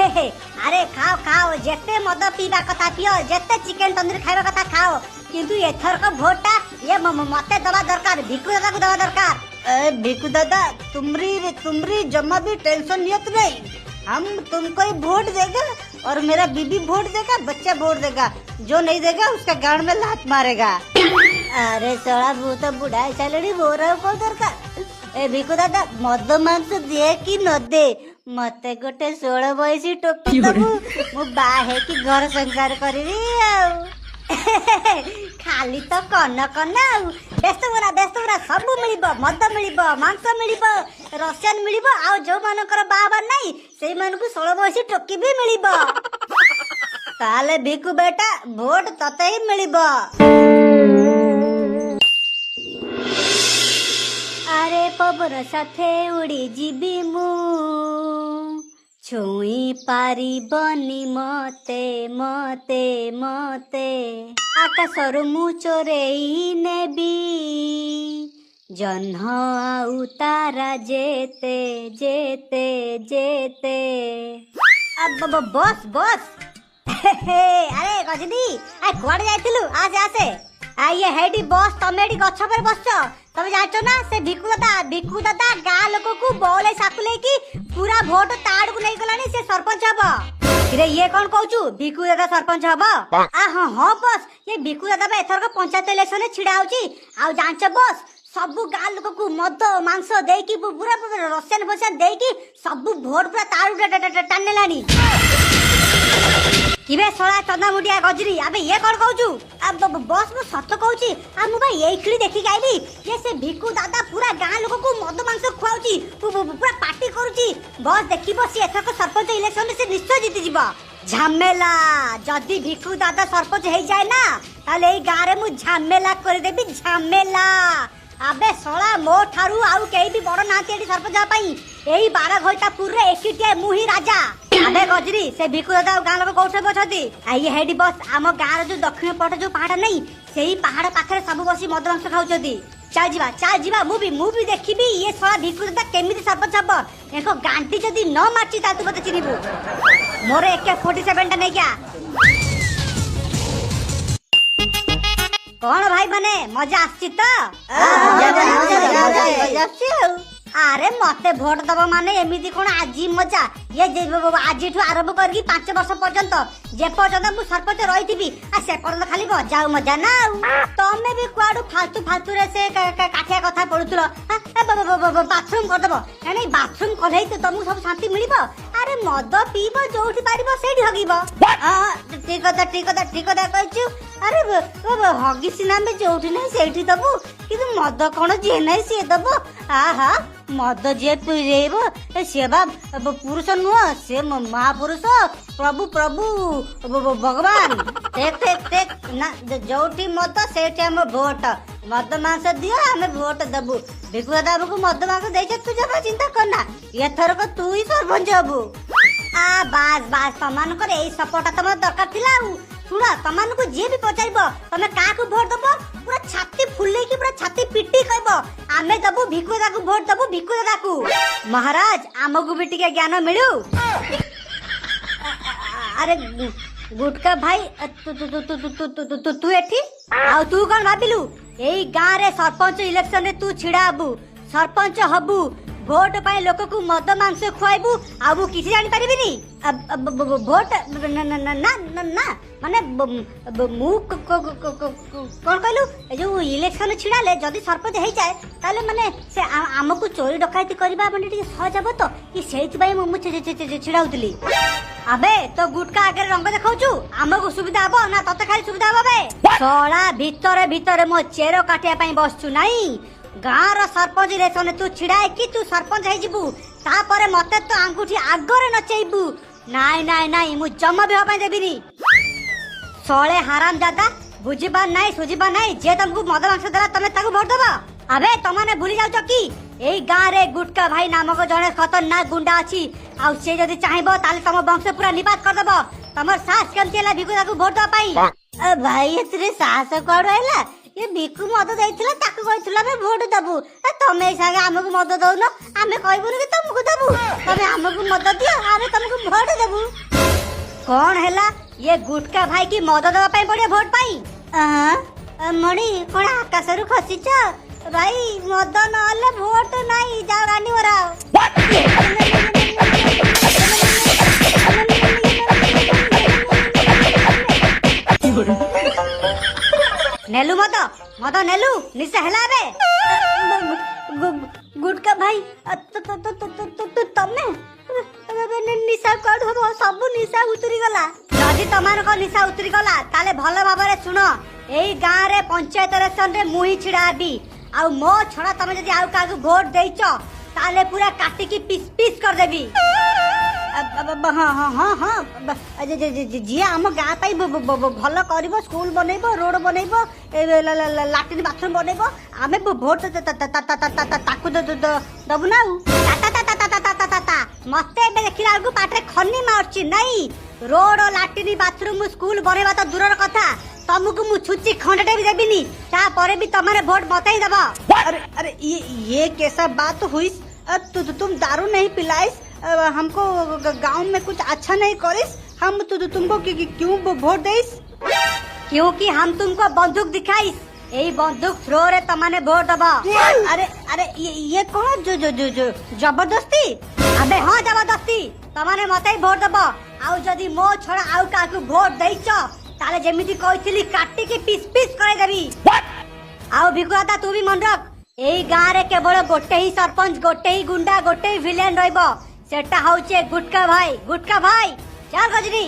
अरे खाओ खाओ जेते मद पीवा कथा पियो जेते चिकन तंदूरी खाइबा कथा खाओ किंतु एथर को भोटा ये मते दवा दरकार भिकु दादा को दवा दरकार। भिकु दादा तुमरी जम्मा भी टेंशन नियत नहीं, हम तुमको ही वोट देगा और मेरा बीबी वोट देगा, बच्चा वोट देगा, जो नहीं देगा उसका गाड़ में लात मारेगा। अरे सड़ा वो तो बुढ़ा चलनी बोल रहा को दरकार। ए भिकु दादा मद मांस दे कि न दे मते गोटे 16 बयसी टोपी दबु मु बाहे की घर संसार करिरी आउ खाली तो कन कन आउ व्यस्त बरा सब मिलिबो, मद मिलिबो, मांस मिलिबो, रसन मिलिबो, आउ जो मानकर बाबा नहीं सेई मानकु 16 बयसी टोकी भी मिलिबो। ताले भिकु बेटा वोट तते ही मिलिबो। अरे पवन साथे उड़ी जीबी मु छुई पारिबनी मते मते मते आकाशरु मु चोरेई नेबी जह्न आउ तारा जेते जेते जेते। अब बस अरे गजनी आ कुआडे जाइथिलु आसे आसे ये हेडी बॉस तमे एडी गछ पर बसछ तमे जाचो ना से भिकु दादा गाँ लोक को बौले साकुले की पूरा वोट ताड़ को नहीं गलानी से सरपंच हबो। रे ये कौन कहूचु भिकु दादा सरपंच हबो? हां बस ये भिकु दादा बे एथर को पंचायत इलेक्शन में छिड़ा होची आ जांच बस सबु गाँ लोक को मद मांस देई की पूरा रसन फसन देई की सबु वोट पूरा ताड़ टाने लानी किबे सोला चंदा मुडिया गजरी अबे ये कौन कहूचु? अब बॉस मु सत कहूची आ मु भाई एई खिली देखि गाइली ये से भिकु दादा पूरा गाँ लोक को मद मांस खुआउची पूरा पार्टी करूची। बॉस देखिबो से एथर को सरपंच इलेक्शन में से निश्चय जीति जीबो। झमेला जदी भिकु दादा सरपंच हे जाय ना ताले एई गाँ रे मु झमेला कर देबी झमेला। अबे सोला मो ठारू आउ केई भी बड़ नाती एडी सरपंच जा पई एई 12 घोलटापुर रे एकिटिया मुही राजा। अबे गजरी से भिकु दादा गाँ लोक कोठे बछती ये हेडी बस आम गाँ जो दक्षिण पट जो पहाड़ नहीं सेही पहाड़ पाखरे सब बसी मद मांस खाउछती। चल जीवा मु भी देखिबी ये सोला भिकु दादा केमिति सरपंच हबो। एको गांटी जदी न मारची ता तू मते चिनिबू मोर AK-47 टा नै क्या कौन भाई बने मजा आछि त? अरे मते भोट दबा माने एमिति कोन आजी मजा ये आज आरंभ करकी 5 वर्ष पर्यंत जे पर्यंत मु सरपंच रहिथिबी आ से पर्यंत खाली बजाऊ मजा ना तमे भी कुआडू फालतू रे से काठिया कथा पडुतलो बाथरूम कर दबो नै बाथरूम कलै तो तुमको सब शांति मिलिबो। अरे मद पीबो जोठी पारिबो सेठी हगिबो। ठीक कथा कहछु। अरे हगी सिना में जोठी नै सेठी दबो किंतु मद कोन जे नै से दबो। आहा मद जे पिरेबो से बा पुरुष नुह से महापुरुष प्रभु भगवान देख ना जोठी मद सेठी हम वोट मद मांस दियो हमें वोट दबु। भिकु दादा को मद मांस देछ तू जब चिंता करना एथर को तू ही सरपंच हबु। बास तमान कर एई सपोर्ट तम दरकार थिला। सुन तमान को जे भी पचाइबो तमे का को वोट दबो पूरा छाती फुले की पूरा छाती पिट्टी कहबो आमे दबु भिकु दादा को वोट दबु भिकु दादा को। महाराज आमगु भी टिके ज्ञान मिलु। अरे गुटका भाई तू एठी आ तू कोन भाबिलु एई गाँ रे सरपंच इलेक्शन रे तू छिड़ा हबु सरपंच हबु वोट पाए लोक को मद मांस खुआइबू आ वो किसी जानि परिबिनी वोट ना माने मु कोन कहलु जो इलेक्शन छिड़ाले जदी सरपंच हे जाए ताले माने से हमकु चोरी डकायती करबा माने टिके सहज हबो तो कि सेति बाई मु छिड़ाउतली। अबे तो गुटका आगे रंग देखाउछु हमकु सुविधा हबो ना तते खाली सुविधा हबो बे सोळा भीतर मो चेरो काटिया पई बसछु नाही गाँ रो सरपंच इलेक्शन तू छिड़ाए कि तू सरपंच हे जिबू तापरे मते तो आंगुठी आगरे नचैबू। नाई मु जम्मा भी होबा देबिनी सोळे हराम दादा बुझिबा नाई सुझिबा नाई जे तुमको मद मांस देला तमे ताको वोट दबा। अबे तमाने भूली जाउछ कि एई गाँ रे गुटका भाई नामक जने खतरनाक गुंडा अछि आ से जदी चाहेबो ताले तम वंश पूरा निपात कर दबो तमर सास केम चला भिकु ताको वोट दबा पाई। भाई एतरे सास कोड आइला ये बिकु मद देइथिला ताकू कहथिला बे वोट दबु तमे संगे हमकु मद दउनो आमे कहबुनी कि तुमको दबु तमे हमकु मद दियो आमे तुमको वोट देबु कौन हैला ये गुटका भाई की मद दवा पई पड़े वोट पाई मणि कोन आकाश रु खसिछ भाई मद नले वोट नाही जाओ रानी वराओ नेलु मद मद नेलु निशा हैला बे गुटका भाई तमे निशा कड हो सब निशा उतरी गला जदि तमान को निशा उतरी गला ताले भलो भाबरे सुनो एई गां रे पंचायत इलेक्शन रे मुही छिड़ाबी आ मो छड़ा तमे जदि आउ कागु वोट देइचो ताले पूरा काटी की पीस पीस कर देबी जी आम गाँ भल कर स्कूल बनइब रोड बनइब लाट्रिन बाथरूम बनइब आमे भोट ताकू दबु ना मते देखला आगु पाटे खन्नी मारछि नहीं रोड लाट्रिन बाथरूम स्कूल बनइबा तो दूरर कथा तुमको मु छुच्ची खंडटे भी देबिनी ता परे भी तुम्हारे वोट मते ही दबा अरे अरे ये कैसा बात हुई तुम दारू नहीं पिलाइस हमको गांव में कुछ अच्छा नहीं करिस हम तुमको क्यों वोट देइस क्योंकि हम तुमको बंदूक दिखाइस यही बंदूक थ्रो रे तमाने वोट दबा अरे अरे ये कौन जो जबरदस्ती अबे हां जबरदस्ती तमाने मते ही वोट दबा आउ जदी मो छोड़ा आउ काकू वोट देइछ ताले जेमिति कहितली काटी के पीस पीस करे देबी आउ भिकुआता तू भी मन रख एई गां रे केवल गोटे ही सरपंच गोटे ही गुंडा गोटे ही विलेन रहइबो सेटा होउचे गुटका भाई चल गजनी।